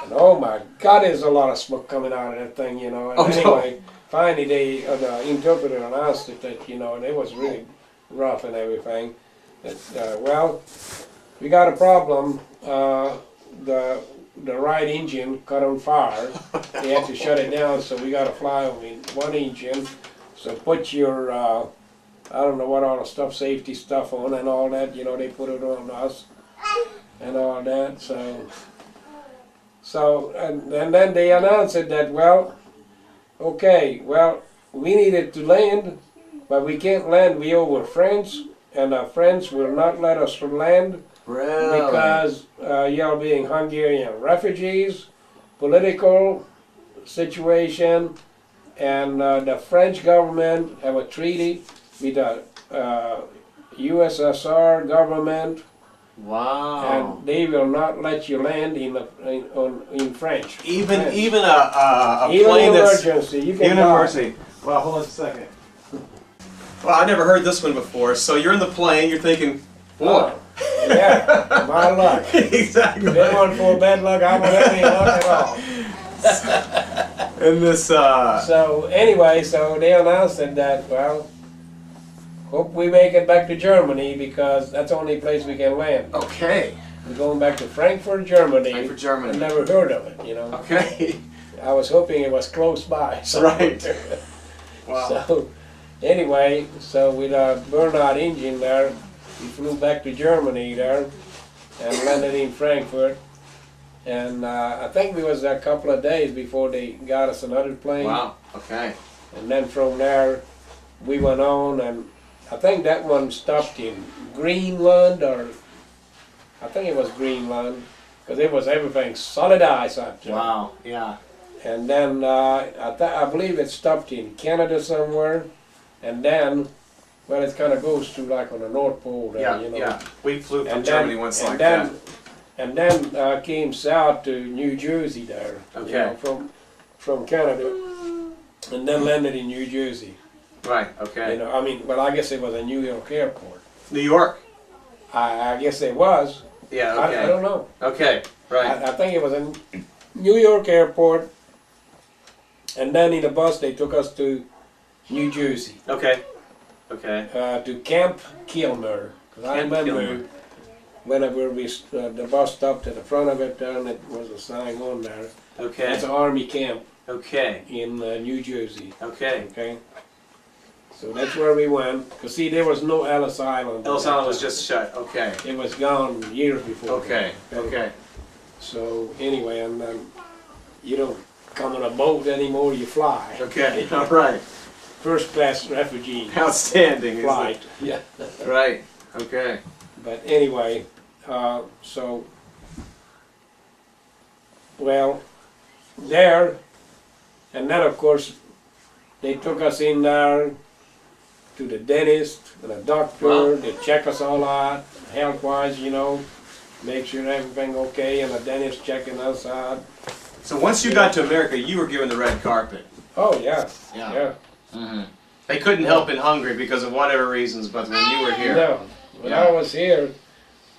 And oh my God, there's a lot of smoke coming out of that thing, you know. And anyway, finally the interpreter announced it that, you know, and it was really rough and everything. That, well, we got a problem. The right engine caught on fire. They had to shut it down, so we got to fly with one engine. So put your, I don't know what all the stuff, safety stuff on and all that. You know, they put it on us and all that. So and then they announced it that, well, okay, well, we needed to land, but we can't land. We over France, and our friends will not let us land. Really? Because you're being Hungarian refugees, political situation, and the French government have a treaty with the USSR government. Wow. And they will not let you land in French. Even French. even a Even plane that's emergency, you can even die. emergency. Well, hold on a second. Well, I never heard this one before. So you're in the plane. You're thinking, boy. Yeah, my luck. Exactly. They want for bad luck. I don't have any luck at all. And this. So anyway, so they announced it that, well, hope we make it back to Germany because that's the only place we can land. Okay. We're going back to Frankfurt, Germany. Frankfurt, Germany. I never heard of it, you know. Okay. I was hoping it was close by. So. Right. Wow. So anyway, so with a burnout engine there, we flew back to Germany there and landed in Frankfurt. And I think we was there a couple of days before they got us another plane. Wow. Okay. And then from there, we went on, and I think that one stopped in Greenland, or I think it was Greenland, because it was everything solid ice out there. Wow. Yeah. And then I believe it stopped in Canada somewhere, and then, well, it kind of goes to like on the North Pole there, Yeah. you know. Yeah. We flew from And Germany then, once and like then, that. And then came south to New Jersey there, Okay. you know, from Canada, and then landed in New Jersey. Right. Okay. You know, I mean, well, I guess it was a New York airport. New York. I guess it was. Yeah. Okay. I don't know. Okay. Right. I think it was a New York airport, and then in the bus they took us to New Jersey. Okay. Okay. To Camp Kilmer. Because I Camp remember Kilmer. whenever the bus stopped at the front of it there, and it was a sign on there. Okay. It's an army camp Okay. in New Jersey. Okay. Okay. So that's where we went. Cause see, there was no Ellis Island. Ellis Island was just shut. Okay. It was gone years before. Okay. Okay. So anyway, and then you don't come on a boat anymore. You fly. Okay. All right. First class refugee Outstanding. flight. Yeah. Right. Okay. But anyway, so well, there, and then of course they took us in there to the dentist and a doctor. Wow. They check us all out, health-wise, you know, make sure everything okay, and the dentist checking us out. So once you got to America, you were given the red carpet. Oh yeah, Yeah. yeah. Mm-hmm. They couldn't help in Hungary because of whatever reasons, but when you were here, No, when I was here,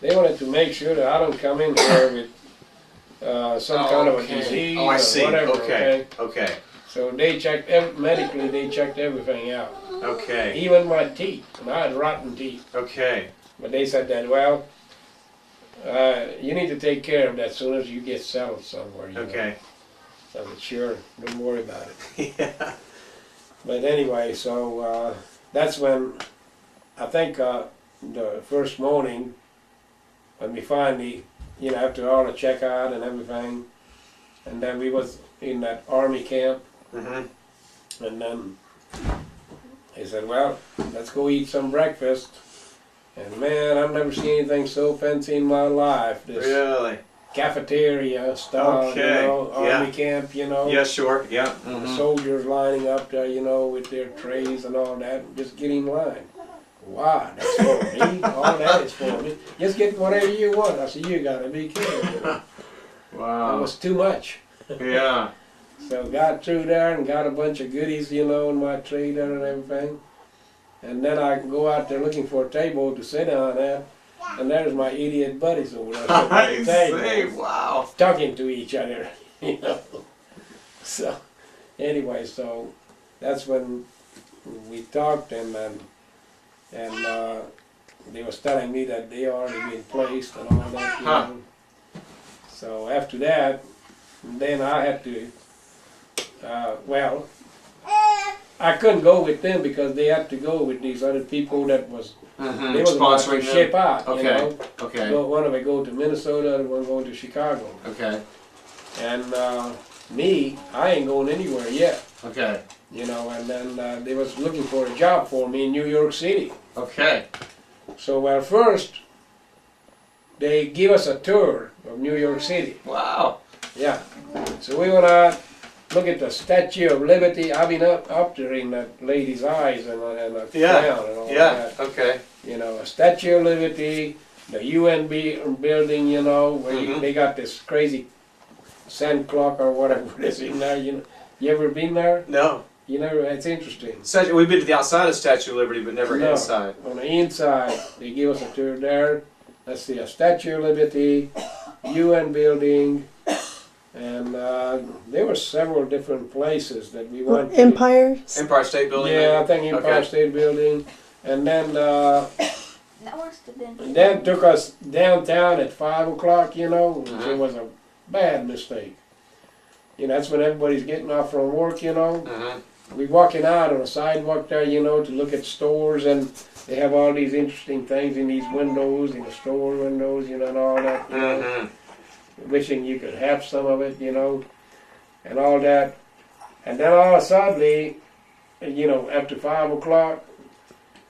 they wanted to make sure that I don't come in here with some kind of a disease Oh, I or see. whatever. Okay. Okay. So they checked medically. They checked everything out, Okay. even my teeth. And I had rotten teeth, Okay. but they said that you need to take care of that as soon as you get settled somewhere. You know. Okay. I said, sure, don't worry about it. Yeah. But anyway, so that's when I think the first morning when we finally, you know, after all the checkout and everything, and then we was in that army camp, Mm-hmm. and then he said, well, let's go eat some breakfast. And man, I've never seen anything so fancy in my life. This Really? cafeteria style, Okay, you know, army yeah. camp, you know. Yeah, sure. Yeah. The Mm-hmm. soldiers lining up there, you know, with their trays and all that, just get in line. Wow, that's for me. All that is for me. Just get whatever you want. I said, you gotta be kidding. That Wow. was too much. Yeah. So got through there and got a bunch of goodies, you know, in my tray there and everything. And then I can go out there looking for a table to sit down at, and there's my idiot buddies over there sitting I at the table, see. Wow. talking to each other, you know. So anyway, so that's when we talked, and they was telling me that they already been placed and all that, you know. So after that, then I had to, well, I couldn't go with them because they had to go with these other people that was, Mm-hmm. they was about to Sponsoring them. ship out, you Okay. know. Okay. One of them go to Minnesota, and one go to Chicago. Okay. And me, I ain't going anywhere yet, Okay. you know, and then they was looking for a job for me in New York City. Okay. So well, first, they give us a tour of New York City. Wow. Yeah. So we went out, look at the Statue of Liberty. I've been up there in that lady's eyes and the Yeah. crown and all Yeah. that. Okay. You know, a Statue of Liberty, the UN building, you know, where Mhm. they got this crazy sand clock or whatever it is in there. You know, you ever been there? No. You never. It's interesting. We've been to the outside of Statue of Liberty, but never No. inside. On the inside, they give us a tour there. Let's see, a Statue of Liberty, UN building, and there were several different places that we went to. Empire? Empire State Building. Yeah, I maybe? think Empire Okay. State Building, and then That was the dentist. then took us downtown at 5 o'clock. You know, which Mhm. was a bad mistake. You know, that's when everybody's getting off from work. You know, Mm-hmm. we walking out on a sidewalk there. You know, to look at stores, and they have all these interesting things in these windows, in the store windows. You know, and all that. You know. Mm-hmm. Wishing you could have some of it, you know, and all that. And then all of a sudden, you know, after 5 o'clock,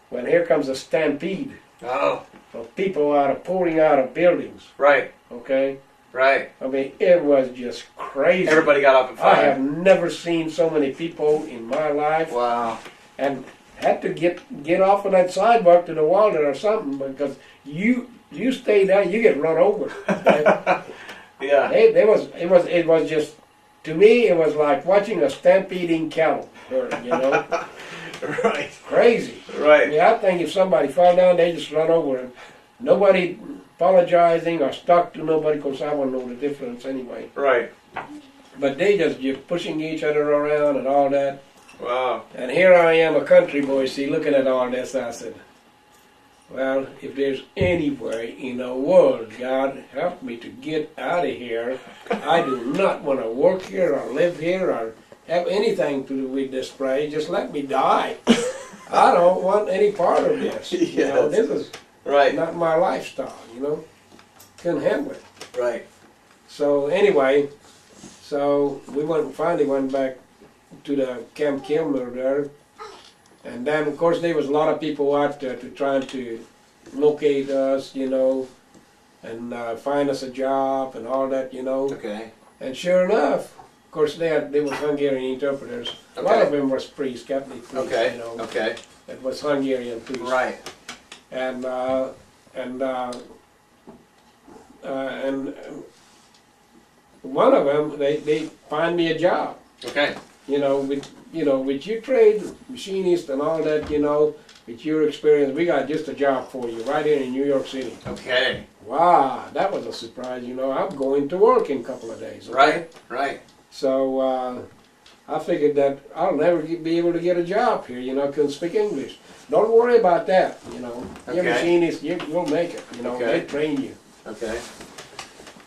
when here comes a stampede Oh. of people pouring out of buildings, Right. okay? Right. I mean, it was just crazy. Everybody got up at I 5. have never seen so many people in my life, Wow. and had to get off of that sidewalk to the wall there or something, because you stay there, you get run over. Okay? Yeah. It was just, to me, it was like watching a stampeding cattle herd, you know, Right. crazy. Right. Yeah, I think if somebody fell down, they just run over him. Nobody apologizing or stuck to nobody, because I wouldn't know the difference anyway. Right. But they just pushing each other around and all that. Wow. And here I am, a country boy, see, looking at all this, I said, well, if there's anywhere in the world, God, help me to get out of here. I do not want to work here or live here or have anything to do with this place. Just let me die. I don't want any part of this. You know, Yes. this is Right. not my lifestyle, you know. Couldn't handle it. Right. So anyway, so we finally went back to the Camp Kilmer there. And then of course there was a lot of people out there to try to locate us, you know, and find us a job and all that, you know. Okay. And sure enough, of course they were Hungarian interpreters. A lot Okay. of them was priests, Catholic priests, Okay. you know. Okay. That was Hungarian priests. Right. And one of them, they find me a job. Okay. You know, with your trade, machinist and all that, you know, with your experience, we got just a job for you right here in New York City. Okay. Wow, that was a surprise, you know. I'm going to work in a couple of days. Okay? Right. Right. So I figured that I'll never be able to get a job here, you know, I couldn't speak English. Don't worry about that, you know. You're a Okay. machinist, you'll make it, you know, Okay. they train you. Okay.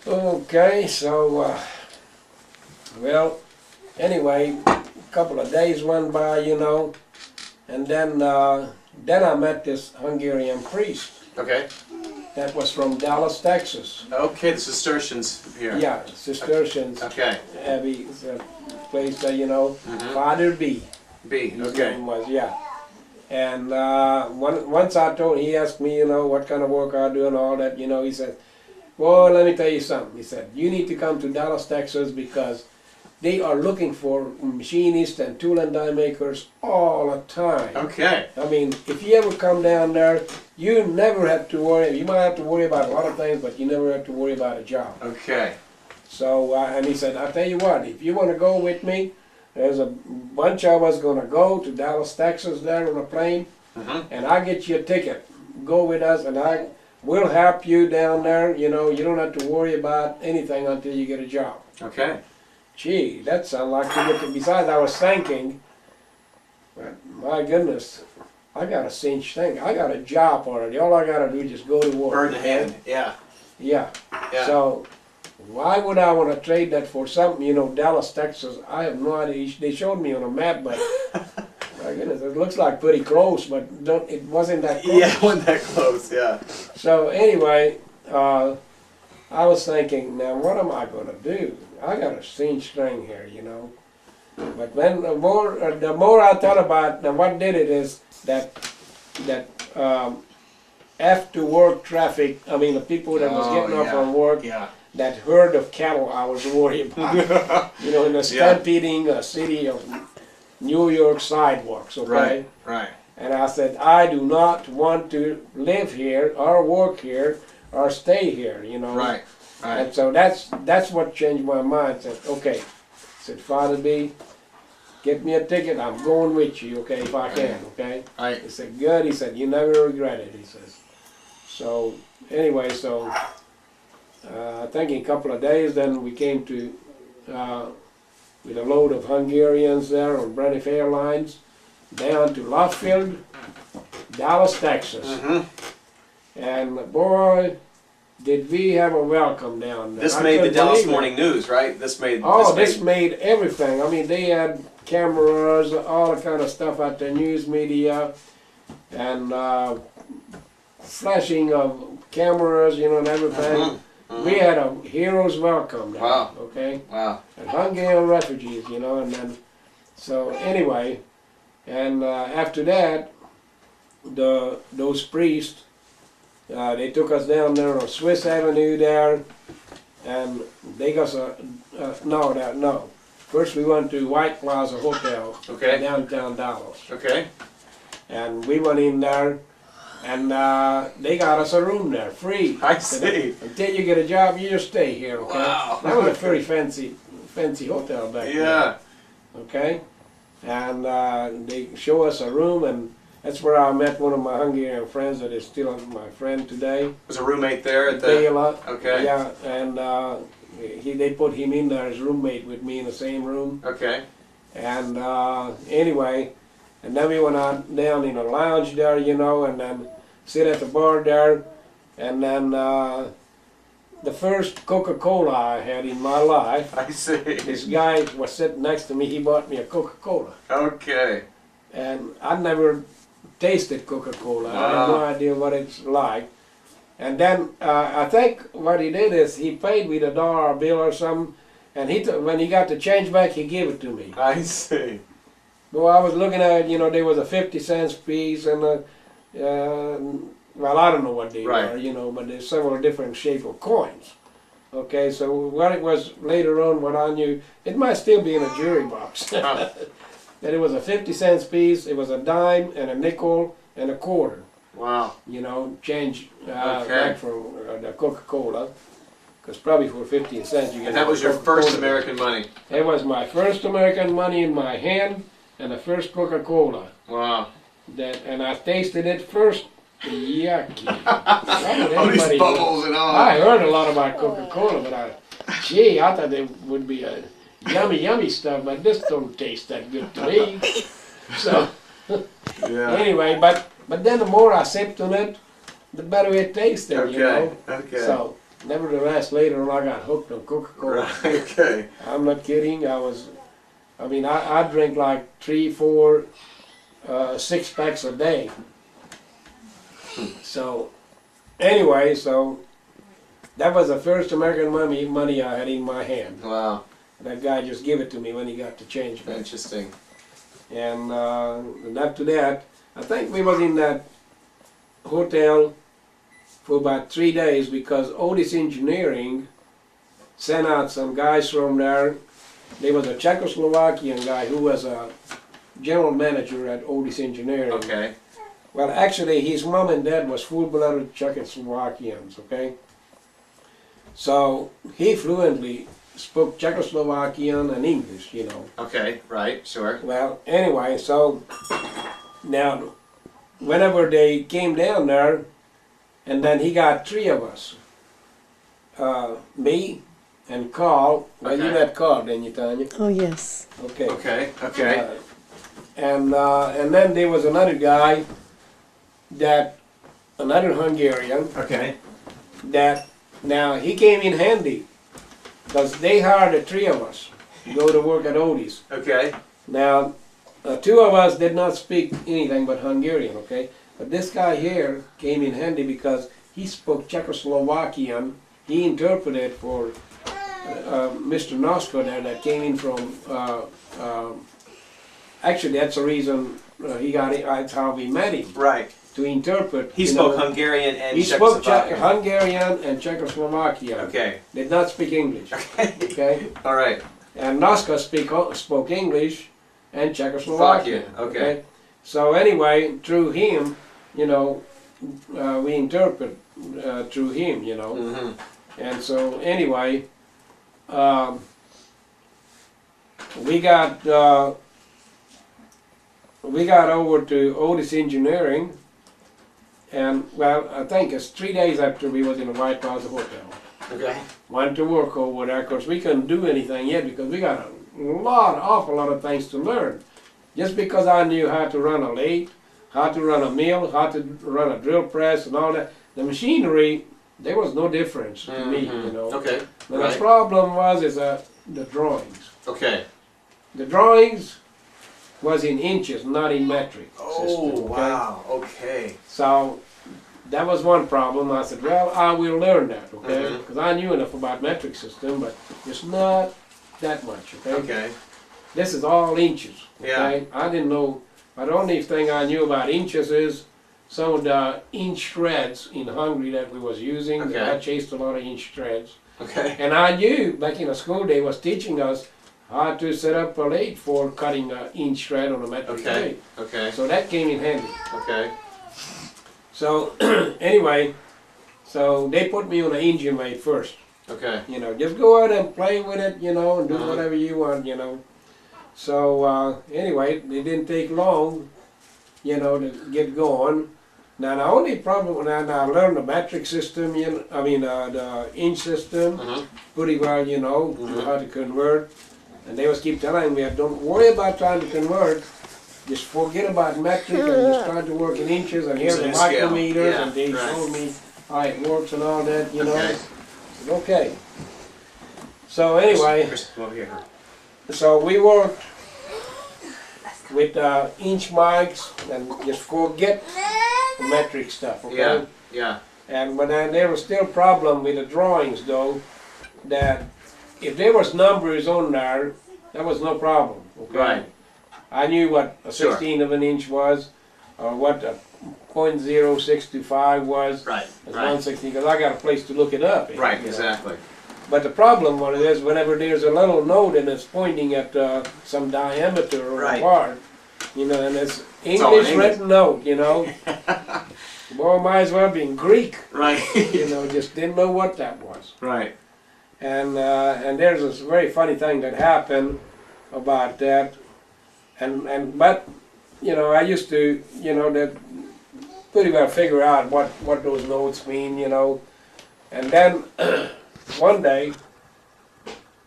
Okay, so, well, anyway, a couple of days went by, you know, and then I met this Hungarian priest Okay. that was from Dallas, Texas. Okay. The Cistercians here. Yeah, Cistercians Okay. Abbey is a place that, you know, Mhm. Father B. B. His Okay. name was, yeah. And once he asked me, you know, what kind of work I do and all that, you know, he said, well, let me tell you something. He said, you need to come to Dallas, Texas because they are looking for machinists and tool and die makers all the time. Okay. I mean, if you ever come down there, you never have to worry. You might have to worry about a lot of things, but you never have to worry about a job. Okay. So, and he said, I'll tell you what, if you want to go with me, there's a bunch of us going to go to Dallas, Texas there on a plane, Mhm. and I'll get you a ticket. Go with us, and we'll help you down there. You know, you don't have to worry about anything until you get a job. Okay. Gee, that sounds like too good. Besides, I was thinking, but my goodness, I got a cinch thing. I got a job already. All I got to do is just go to work. Bird in the hand. Yeah. Yeah. Yeah. So, why would I want to trade that for something, you know, Dallas, Texas? I have no idea. They showed me on a map, but my goodness, it looks like pretty close, but it wasn't that close. Yeah. Wasn't that close? Yeah. So anyway, I was thinking, now what am I going to do? I got a cinch string here, you know. But then the more I thought about it, what did it is that after work traffic, I mean the people that was getting off yeah. from work, Yeah. that herd of cattle I was worried about. You know, in the stampeding city of New York sidewalks, okay? Right. Right. And I said, I do not want to live here or work here or stay here, you know. Right. Right. And so that's what changed my mind. I said, okay. I said, Father B, get me a ticket. I'm going with you, okay, if I can, okay? Right. He said, good. He said, you never regret it, he says. So anyway, so I think in a couple of days, then we came to, with a load of Hungarians there on British Airlines, down to Lafayette, Dallas, Texas. Mhm. And boy, did we have a welcome down there. This I made the couldn't Dallas believe it. Morning News, right? This made. Oh, this made everything. I mean, they had cameras, all the kind of stuff at the news media, and flashing of cameras, you know, and everything. Mhm. Mhm. We had a hero's welcome there, Wow. okay? Wow. And Hungarian refugees, you know, and then, so anyway, and after that, those priests, they took us down there on Swiss Avenue there, and they got us no. First we went to White Plaza Hotel, Okay. downtown Dallas, Okay. and we went in there, and they got us a room there, free. I see. Until you get a job, you just stay here, okay? Wow. That was a very fancy hotel back then. Yeah. Okay? And they show us a room, and that's where I met one of my Hungarian friends that is still my friend today. Was a roommate there at the. Bela. Okay. Yeah, and they put him in there as roommate with me in the same room. Okay. And anyway, and then we went out down in a lounge there, you know, and then sit at the bar there, and then the first Coca-Cola I had in my life, I see. this guy was sitting next to me, he bought me a Coca-Cola. Okay. And I'd never tasted Coca-Cola. I had Wow. no idea what it's like. And then I think what he did is he paid with $1 bill or something, and when he got the change back, he gave it to me. I see. Well, I was looking at it, you know, there was a 50-cent piece and well, I don't know what they Right. are, you know, but there's several different shape of coins. Okay, so what it was later on, what I knew, it might still be in a jury box. Huh. That it was a 50-cent piece, it was a dime and a nickel and a quarter. Wow. You know, change Okay. back from the Coca-Cola, because probably for 15 cents you get. And that was your Coca-Cola. first American money. It was my first American money in my hand, and the first Coca-Cola. Wow. And I tasted it first. Yucky. Why would All these anybody- bubbles and all. I heard a lot about Coca-Cola, but I thought it would be a yummy stuff, but this don't taste that good to me. So Yeah. anyway, but then the more I sipped on it, the better it tasted, Okay. you know. Okay. So nevertheless, later on I got hooked on Coca-Cola. Right. Okay. I'm not kidding. I drink like 3, 4, 6 packs a day. So anyway, so that was the first American money I had in my hand. Wow. That guy just gave it to me when he got the change back. Interesting. And after that, I think we was in that hotel for about 3 days because Otis Engineering sent out some guys from there. There was a Czechoslovakian guy who was a general manager at Otis Engineering. Okay. Well, actually, his mom and dad was full-blooded Czechoslovakians, okay? So he fluently spoke Czechoslovakian and English, you know. Okay. Right. Sure. Well, anyway, so now, whenever they came down there, and then he got 3 of us, me and Carl. Well, you Okay. met Carl, didn't you, Tanya? Oh, yes. Okay. Okay. Okay. And then there was another guy, another Hungarian, Okay. that now he came in handy, because they hired the 3 of us to go to work at Otis. Okay. Now, 2 of us did not speak anything but Hungarian, okay? But this guy here came in handy because he spoke Czechoslovakian. He interpreted for Mr. Nosko there that came in from, actually that's the reason that's how we met him, Right. to interpret. He you spoke know. Hungarian and He spoke Czechoslovakian. Hungarian and Czechoslovakian. Okay. Did not speak English, Okay. okay? All right. And Noska spoke English and Czechoslovakian. Okay. So anyway, through him, you know, we interpret through him, you know. Mm-hmm. And so anyway, we got over to Otis Engineering, and well, I think it's 3 days after we was in the White House Hotel. Okay. Went to work over there, because we couldn't do anything yet because we got awful lot of things to learn. Just because I knew how to run a lathe, how to run a mill, how to run a drill press and all that, the machinery, there was no difference to me, you know. Okay. But Right. the problem was the drawings. Okay. The drawings was in inches, not in metric Oh, system. Okay? wow. Okay. So that was one problem. I said, well, I will learn that, okay? Mhm. Because I knew enough about metric system, but it's not that much, okay? Okay. This is all inches, okay? Yeah. I didn't know, but the only thing I knew about inches is some of the inch threads in Hungary that we was using. Okay. I chased a lot of inch threads. Okay. And I knew, back in the school, they was teaching us how to set up a lathe for cutting an inch thread on a metric Okay. lathe. Okay. So that came in handy. Okay. So anyway, so they put me on an engine lathe first. Okay. You know, just go out and play with it, you know, and do Uh-huh. whatever you want, you know. So anyway, it didn't take long, you know, to get going. Now the only problem when I learned the metric system, the inch system, Uh-huh. pretty well, you know, Mhm. how to convert. And they was keep telling me, don't worry about trying to convert. Just forget about metric and just try to work in inches and here's the Using a scale. micrometers, Yeah, and they right. showed me how it works and all that, you know. Okay. Okay. So anyway, Chris, come over here. so we worked with inch mics and just forget the metric stuff, okay? Yeah. Yeah. And but then there was still problem with the drawings though, that if there was numbers on there, that was no problem, okay? Right. I knew what a Sure. 16 of an inch was, or what a .0625 was. Right. As Right. 160, because I got a place to look it up. Right. you know. Exactly. But the problem what it is, whenever there's a little note and it's pointing at some diameter or Right. a part, you know, and it's all in English English. written note, you know. Boy, might as well be in Greek, Right. you know, just didn't know what that was. Right. And there's this very funny thing that happened about that, but you know, I used to, you know, that pretty well figure out what those notes mean, you know, and then one day,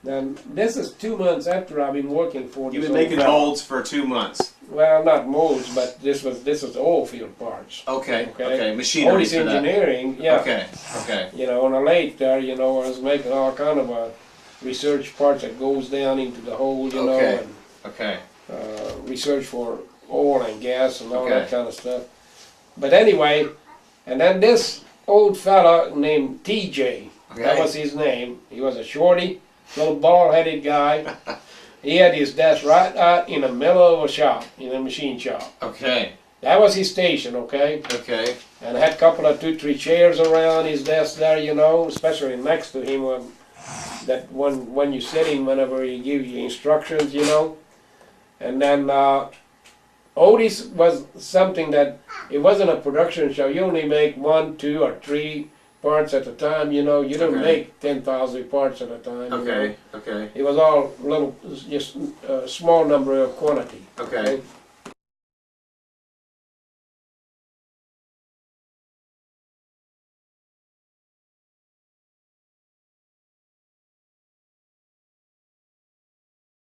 then this is 2 months after I've been working for this You've been old making fella. molds for 2 months. Well, not molds, but this was oil field parts. Okay. Okay. Okay. All Machinery this for that. engineering, yeah. Okay. Okay. You know, on a lake there, you know, I was making all kind of research parts that goes down into the hole, you know, Okay. and Okay. research for oil and gas and all Okay. that kind of stuff. But anyway, and then this old fella named TJ, that Okay. was his name. He was a shorty, little bald-headed guy. He had his desk right out in the middle of a shop, in a machine shop. Okay. That was his station, okay? Okay. And had a couple of 2-3 chairs around his desk there, you know, especially next to him, that when you sit him, whenever he gives you instructions, you know. And then Otis was something that, it wasn't a production show. You only make 1, 2, or 3 parts at a time, you know. You don't Okay. make 10,000 parts at a time. You know. Okay. Okay. It was all little, just a small number of quantity. Okay.